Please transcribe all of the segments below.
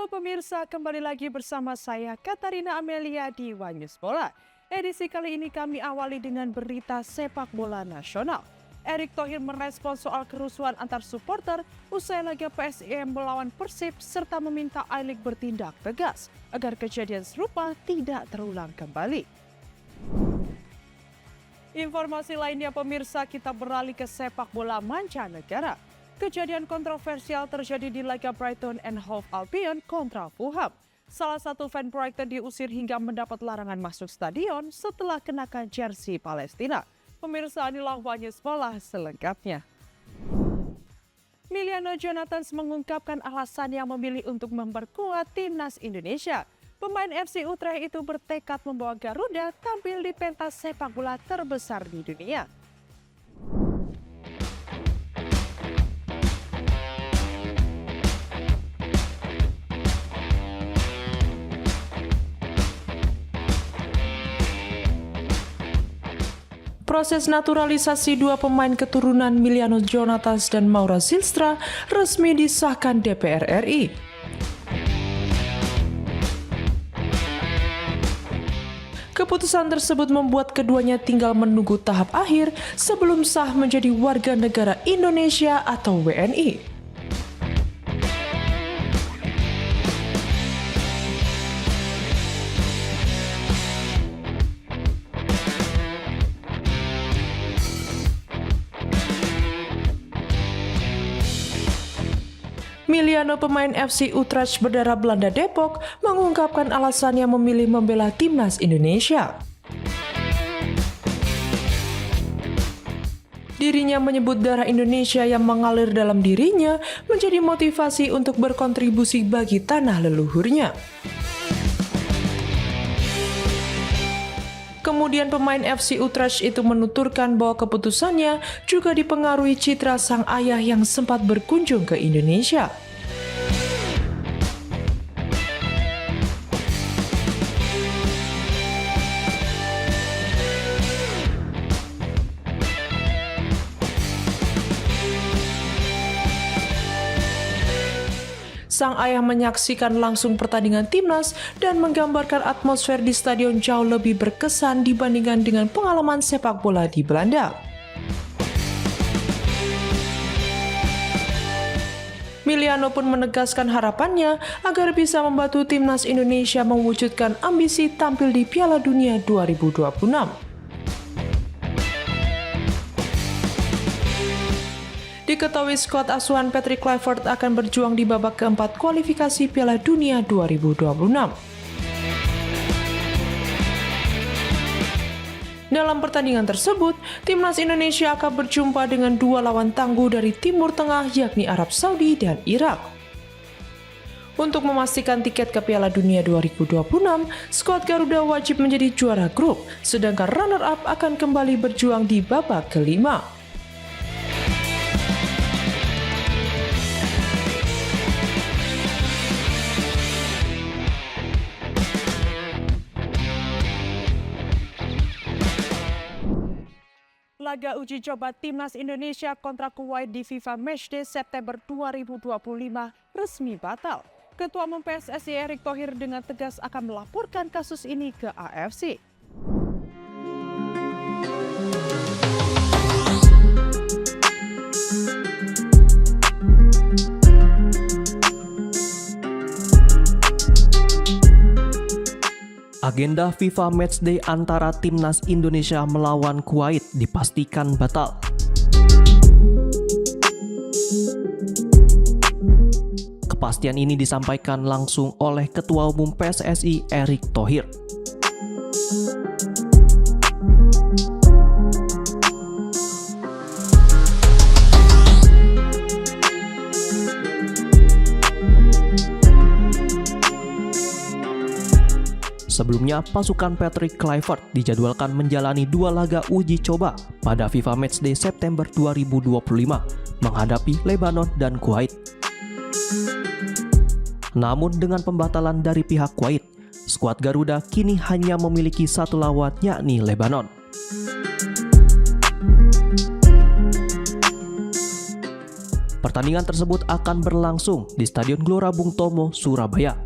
Halo pemirsa, kembali lagi bersama saya Katarina Amelia di One News Bola. Edisi kali ini kami awali dengan berita sepak bola nasional. Erick Thohir merespons soal kerusuhan antar supporter usai laga PSIS melawan Persib serta meminta I-League bertindak tegas agar kejadian serupa tidak terulang kembali. Informasi lainnya pemirsa, kita beralih ke sepak bola mancanegara. Kejadian kontroversial terjadi di laga Brighton and Hove Albion kontra Fulham. Salah satu fan Brighton diusir hingga mendapat larangan masuk stadion setelah kenakan jersey Palestina. Pemirsa, inilah One News Bola selengkapnya. Emiliano Jonathans mengungkapkan alasan yang memilih untuk memperkuat timnas Indonesia. Pemain FC Utrecht itu bertekad membawa Garuda tampil di pentas sepak bola terbesar di dunia. Proses naturalisasi dua pemain keturunan Emiliano Jonathans dan Maura Zylstra resmi disahkan DPR RI. Keputusan tersebut membuat keduanya tinggal menunggu tahap akhir sebelum sah menjadi warga negara Indonesia atau WNI. Emiliano, pemain FC Utrecht berdarah Belanda Depok, mengungkapkan alasannya memilih membela timnas Indonesia. Dirinya menyebut darah Indonesia yang mengalir dalam dirinya menjadi motivasi untuk berkontribusi bagi tanah leluhurnya. Kemudian pemain FC Utrecht itu menuturkan bahwa keputusannya juga dipengaruhi citra sang ayah yang sempat berkunjung ke Indonesia. Sang ayah menyaksikan langsung pertandingan timnas dan menggambarkan atmosfer di stadion jauh lebih berkesan dibandingkan dengan pengalaman sepak bola di Belanda. Emiliano pun menegaskan harapannya agar bisa membantu timnas Indonesia mewujudkan ambisi tampil di Piala Dunia 2026. Diketahui skuad asuhan Patrick Kluivert akan berjuang di babak keempat kualifikasi Piala Dunia 2026. Dalam pertandingan tersebut, timnas Indonesia akan berjumpa dengan dua lawan tangguh dari Timur Tengah yakni Arab Saudi dan Irak. Untuk memastikan tiket ke Piala Dunia 2026, skuad Garuda wajib menjadi juara grup, sedangkan runner-up akan kembali berjuang di babak kelima. Laga uji coba timnas Indonesia kontra Kuwait di FIFA Matchday September 2025 resmi batal. Ketua Umum PSSI Erick Thohir dengan tegas akan melaporkan kasus ini ke AFC. Agenda FIFA Matchday antara timnas Indonesia melawan Kuwait dipastikan batal. Kepastian ini disampaikan langsung oleh Ketua Umum PSSI Erick Thohir. Sebelumnya, pasukan Patrick Kluivert dijadwalkan menjalani dua laga uji coba pada FIFA Matchday September 2025 menghadapi Lebanon dan Kuwait. Namun dengan pembatalan dari pihak Kuwait, skuad Garuda kini hanya memiliki satu lawan yakni Lebanon. Pertandingan tersebut akan berlangsung di Stadion Gelora Bung Tomo, Surabaya.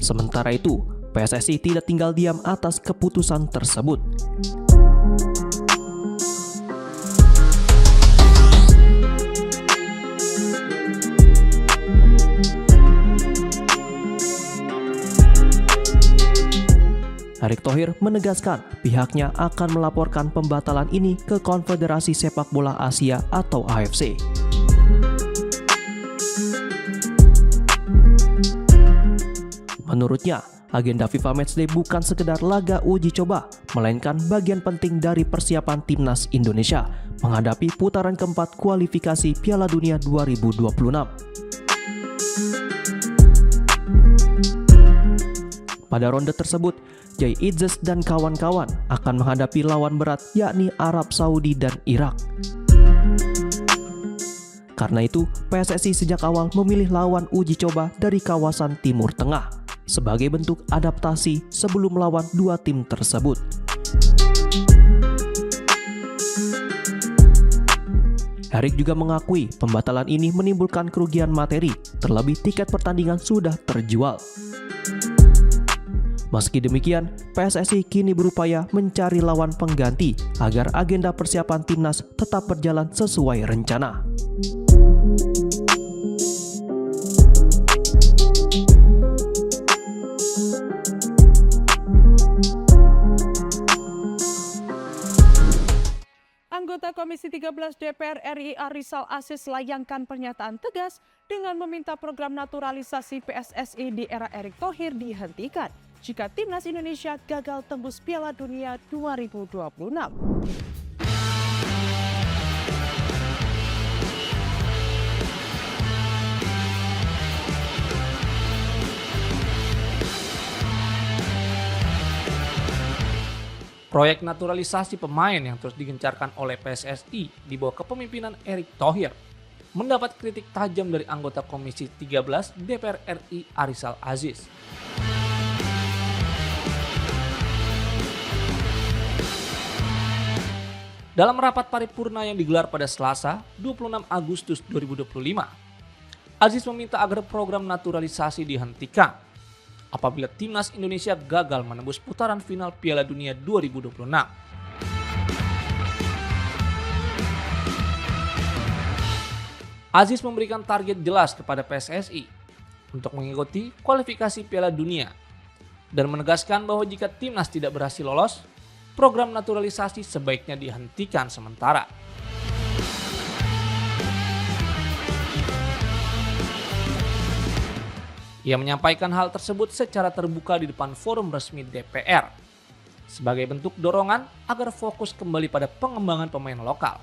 Sementara itu, PSSI tidak tinggal diam atas keputusan tersebut. Erick Thohir menegaskan pihaknya akan melaporkan pembatalan ini ke Konfederasi Sepak Bola Asia atau AFC. Menurutnya, agenda FIFA Matchday bukan sekedar laga uji coba, melainkan bagian penting dari persiapan timnas Indonesia menghadapi putaran keempat kualifikasi Piala Dunia 2026. Pada ronde tersebut, Jai Idzes dan kawan-kawan akan menghadapi lawan berat yakni Arab Saudi dan Irak. Karena itu, PSSI sejak awal memilih lawan uji coba dari kawasan Timur Tengah sebagai bentuk adaptasi sebelum melawan dua tim tersebut. Erick juga mengakui pembatalan ini menimbulkan kerugian materi, terlebih tiket pertandingan sudah terjual. Meski demikian, PSSI kini berupaya mencari lawan pengganti agar agenda persiapan timnas tetap berjalan sesuai rencana. Anggota Komisi 13 DPR RI Arizal Aziz layangkan pernyataan tegas dengan meminta program naturalisasi PSSI di era Erick Thohir dihentikan jika timnas Indonesia gagal tembus Piala Dunia 2026. Proyek naturalisasi pemain yang terus digencarkan oleh PSSI di bawah kepemimpinan Erick Thohir mendapat kritik tajam dari anggota Komisi 13 DPR RI Arizal Aziz. Dalam rapat paripurna yang digelar pada Selasa, 26 Agustus 2025, Aziz meminta agar program naturalisasi dihentikan apabila timnas Indonesia gagal menembus putaran final Piala Dunia 2026. Aziz memberikan target jelas kepada PSSI untuk mengikuti kualifikasi Piala Dunia dan menegaskan bahwa jika timnas tidak berhasil lolos, program naturalisasi sebaiknya dihentikan sementara. Ia menyampaikan hal tersebut secara terbuka di depan forum resmi DPR sebagai bentuk dorongan agar fokus kembali pada pengembangan pemain lokal.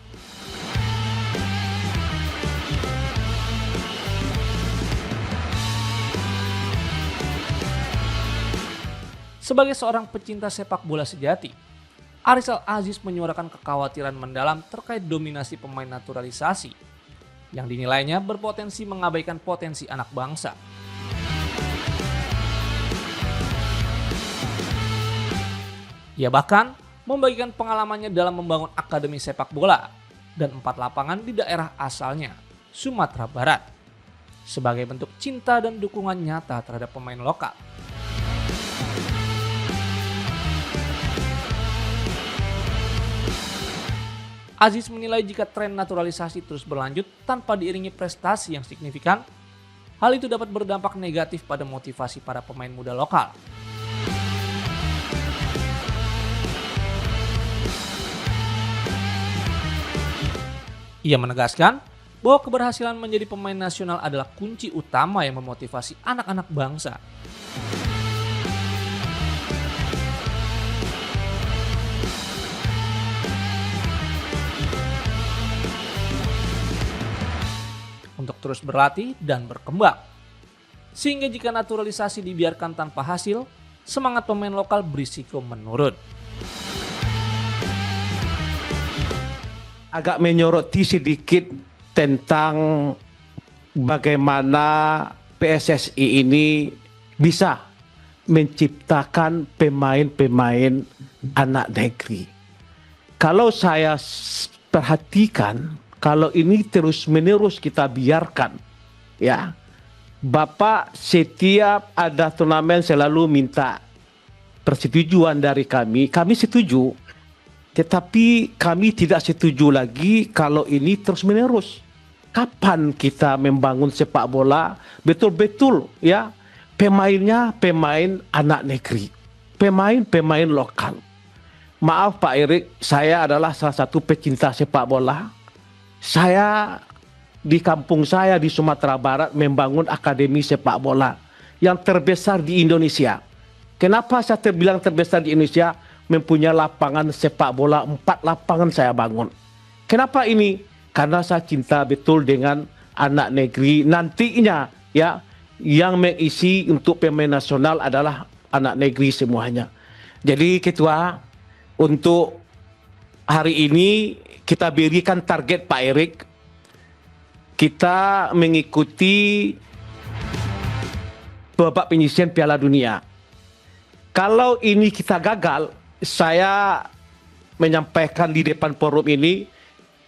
Sebagai seorang pecinta sepak bola sejati, Arizal Aziz menyuarakan kekhawatiran mendalam terkait dominasi pemain naturalisasi yang dinilainya berpotensi mengabaikan potensi anak bangsa. Ia bahkan membagikan pengalamannya dalam membangun akademi sepak bola dan 4 lapangan di daerah asalnya, Sumatera Barat, sebagai bentuk cinta dan dukungan nyata terhadap pemain lokal. Aziz menilai jika tren naturalisasi terus berlanjut tanpa diiringi prestasi yang signifikan, hal itu dapat berdampak negatif pada motivasi para pemain muda lokal. Ia menegaskan bahwa keberhasilan menjadi pemain nasional adalah kunci utama yang memotivasi anak-anak bangsa. Untuk terus berlatih dan berkembang. Sehingga jika naturalisasi dibiarkan tanpa hasil, semangat pemain lokal berisiko menurun. Agak menyoroti sedikit tentang bagaimana PSSI ini bisa menciptakan pemain-pemain anak negeri. kalau saya perhatikan, kalau ini terus-menerus kita biarkan, ya, Bapak setiap ada turnamen selalu minta persetujuan dari kami setuju, tetapi kami tidak setuju lagi kalau ini terus-menerus. Kapan kita membangun sepak bola betul-betul, ya, pemainnya pemain anak negeri, pemain lokal. Maaf Pak Erik, saya adalah salah satu pecinta sepak bola. Saya di kampung saya di Sumatera Barat membangun akademi sepak bola yang terbesar di Indonesia. Kenapa saya terbilang terbesar di Indonesia? Mempunyai lapangan sepak bola 4 lapangan saya bangun. Kenapa ini? Karena saya cinta betul dengan anak negeri nantinya, ya, yang mengisi untuk pemain nasional adalah anak negeri semuanya. Jadi Ketua, untuk hari ini kita berikan target Pak Erik, kita mengikuti babak penyisihan Piala Dunia. Kalau ini kita gagal, saya menyampaikan di depan forum ini,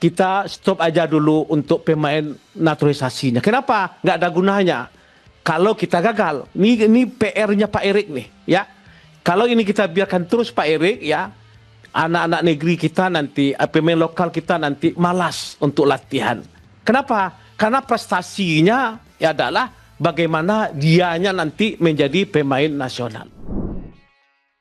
kita stop aja dulu untuk pemain naturalisasinya. Kenapa? Nggak ada gunanya. Kalau kita gagal, ini PR-nya Pak Erik nih, ya. Kalau ini kita biarkan terus Pak Erik, ya, anak-anak negeri kita nanti, pemain lokal kita nanti malas untuk latihan. Kenapa? Karena prestasinya ya adalah bagaimana dianya nanti menjadi pemain nasional.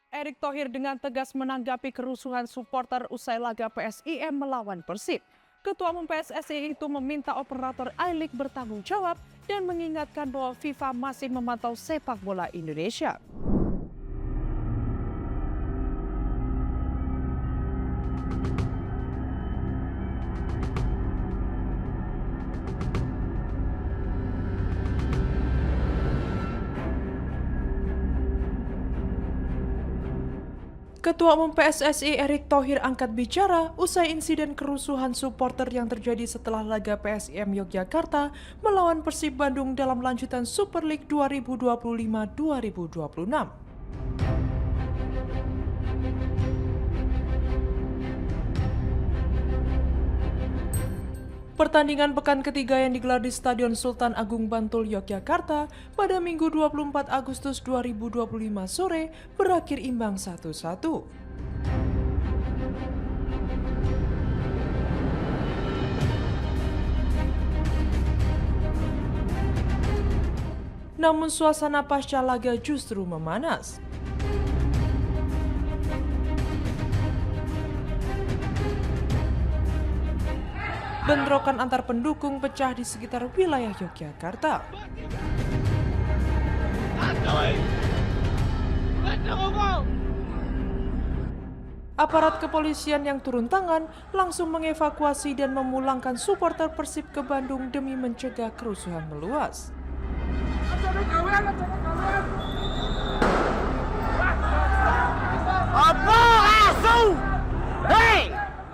Erick Thohir dengan tegas menanggapi kerusuhan supporter usai laga PSIM melawan Persib. Ketua Umum PSSI itu meminta operator I-League bertanggung jawab dan mengingatkan bahwa FIFA masih memantau sepak bola Indonesia. Ketua Umum PSSI Erick Thohir angkat bicara usai insiden kerusuhan supporter yang terjadi setelah laga PSIM Yogyakarta melawan Persib Bandung dalam lanjutan Super League 2025-2026. Pertandingan pekan ketiga yang digelar di Stadion Sultan Agung Bantul, Yogyakarta pada Minggu 24 Agustus 2025 sore berakhir imbang 1-1. Namun suasana pasca laga justru memanas. Bentrokan antar pendukung pecah di sekitar wilayah Yogyakarta. Aparat kepolisian yang turun tangan langsung mengevakuasi dan memulangkan supporter Persib ke Bandung demi mencegah kerusuhan meluas.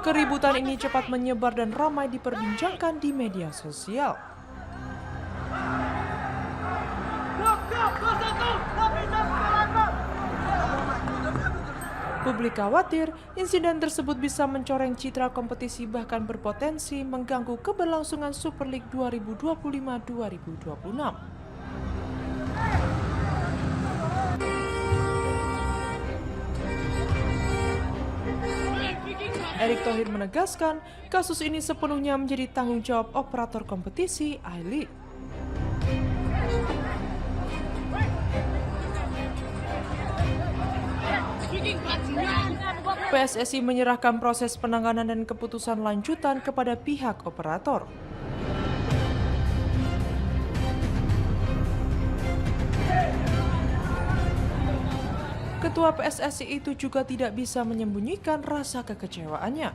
Keributan ini cepat menyebar dan ramai diperbincangkan di media sosial. Publik khawatir insiden tersebut bisa mencoreng citra kompetisi bahkan berpotensi mengganggu keberlangsungan Super League 2025-2026. Erick Thohir menegaskan kasus ini sepenuhnya menjadi tanggung jawab operator kompetisi I-League. PSSI menyerahkan proses penanganan dan keputusan lanjutan kepada pihak operator. Ketua PSSI itu juga tidak bisa menyembunyikan rasa kekecewaannya.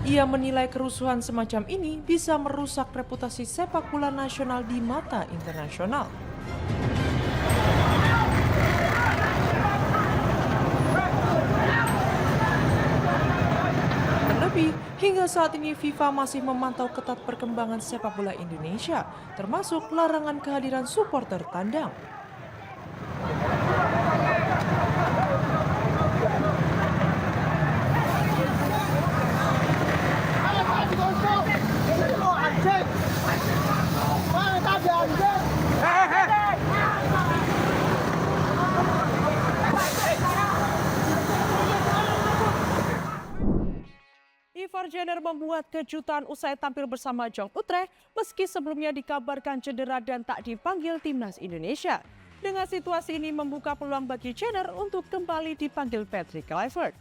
Ia menilai kerusuhan semacam ini bisa merusak reputasi sepak bola nasional di mata internasional. Terlebih, Hingga saat ini FIFA masih memantau ketat perkembangan sepak bola Indonesia, termasuk larangan kehadiran supporter tandang. Ivar Jenner membuat kejutan usai tampil bersama Jong Utrecht meski sebelumnya dikabarkan cedera dan tak dipanggil timnas Indonesia. Dengan situasi ini membuka peluang bagi Jenner untuk kembali dipanggil Patrick Kluivert.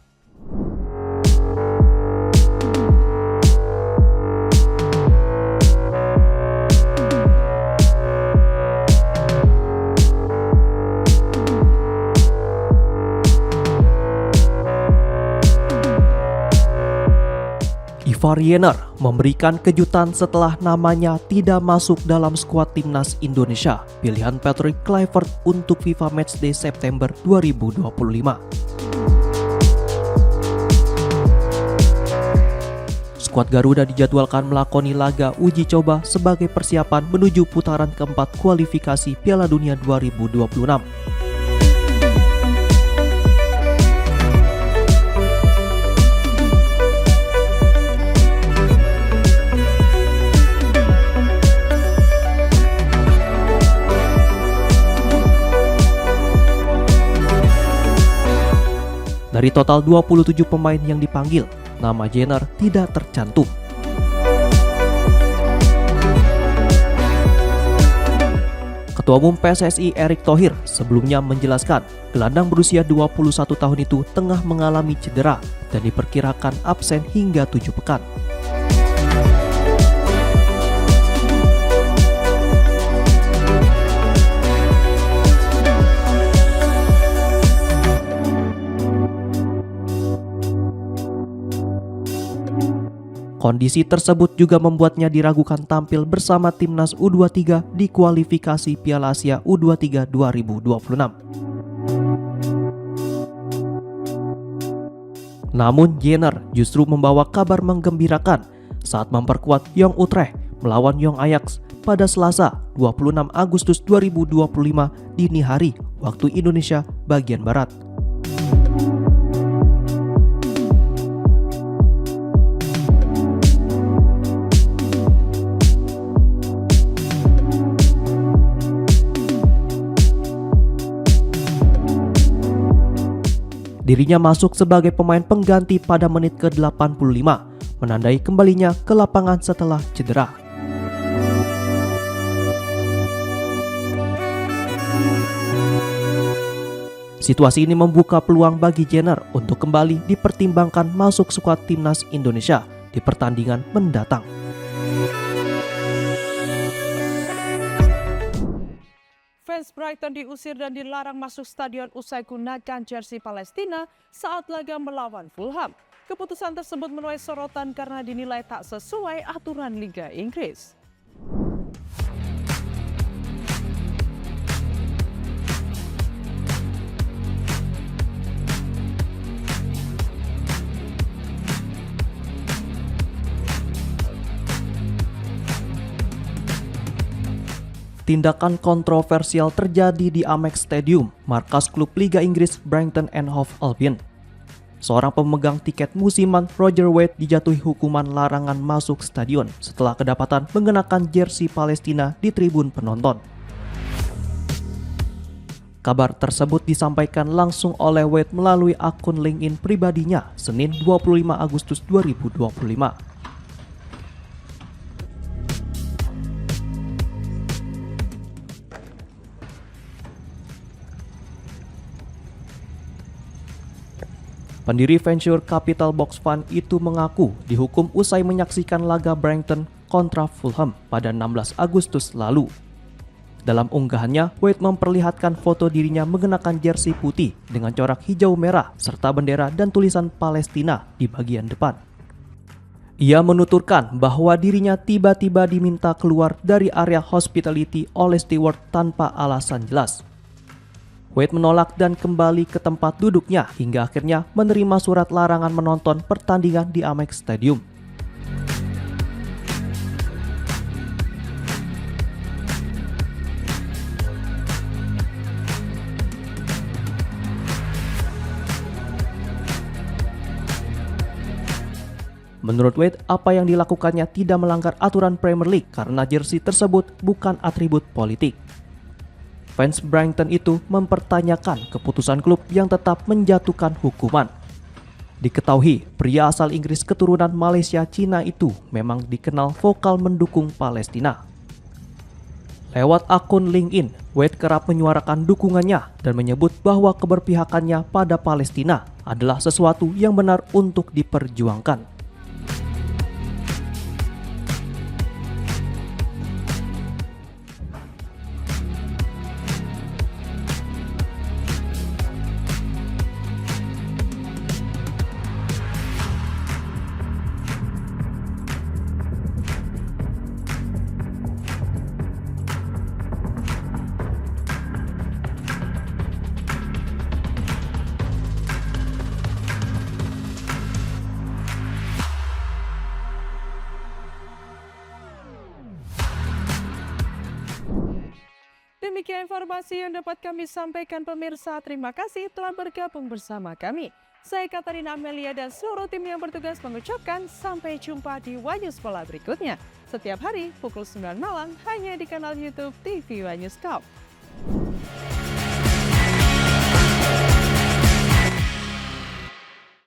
Ivar Jenner memberikan kejutan setelah namanya tidak masuk dalam skuad timnas Indonesia pilihan Patrick Kluivert untuk FIFA Matchday September 2025. Skuad Garuda dijadwalkan melakoni laga uji coba sebagai persiapan menuju putaran keempat kualifikasi Piala Dunia 2026. Dari total 27 pemain yang dipanggil, nama Jenner tidak tercantum. Ketua Umum PSSI Erick Thohir sebelumnya menjelaskan, gelandang berusia 21 tahun itu tengah mengalami cedera dan diperkirakan absen hingga 7 pekan. Kondisi tersebut juga membuatnya diragukan tampil bersama timnas U23 di kualifikasi Piala Asia U23 2026. Namun Jenner justru membawa kabar menggembirakan saat memperkuat Jong Utrecht melawan Jong Ajax pada Selasa 26 Agustus 2025 dini hari waktu Indonesia bagian Barat. Dirinya masuk sebagai pemain pengganti pada menit ke-85, menandai kembalinya ke lapangan setelah cedera. Situasi ini membuka peluang bagi Jenner untuk kembali dipertimbangkan masuk skuad timnas Indonesia di pertandingan mendatang. Fans Brighton diusir dan dilarang masuk stadion usai gunakan jersey Palestina saat laga melawan Fulham. Keputusan tersebut menuai sorotan karena dinilai tak sesuai aturan Liga Inggris. Tindakan kontroversial terjadi di Amex Stadium, markas klub Liga Inggris Brighton and Hove Albion. Seorang pemegang tiket musiman, Roger Wade, dijatuhi hukuman larangan masuk stadion setelah kedapatan mengenakan jersey Palestina di tribun penonton. Kabar tersebut disampaikan langsung oleh Wade melalui akun LinkedIn pribadinya Senin 25 Agustus 2025. Pendiri venture Capital Box Fund itu mengaku dihukum usai menyaksikan laga Brighton kontra Fulham pada 16 Agustus lalu. Dalam unggahannya, Wade memperlihatkan foto dirinya mengenakan jersey putih dengan corak hijau merah serta bendera dan tulisan Palestina di bagian depan. Ia menuturkan bahwa dirinya tiba-tiba diminta keluar dari area hospitality oleh steward tanpa alasan jelas. Wade menolak dan kembali ke tempat duduknya hingga akhirnya menerima surat larangan menonton pertandingan di Amex Stadium. Menurut Wade, apa yang dilakukannya tidak melanggar aturan Premier League karena jersey tersebut bukan atribut politik. Fans Brighton itu mempertanyakan keputusan klub yang tetap menjatuhkan hukuman. Diketahui, pria asal Inggris keturunan Malaysia Cina itu memang dikenal vokal mendukung Palestina. Lewat akun LinkedIn, Wade kerap menyuarakan dukungannya dan menyebut bahwa keberpihakannya pada Palestina adalah sesuatu yang benar untuk diperjuangkan. Demikian informasi yang dapat kami sampaikan pemirsa. Terima kasih telah bergabung bersama kami. Saya Katarina Amelia dan seluruh tim yang bertugas mengucapkan sampai jumpa di Wanyus Bola berikutnya. Setiap hari pukul 9 malam hanya di kanal YouTube TV Wanyus Cup.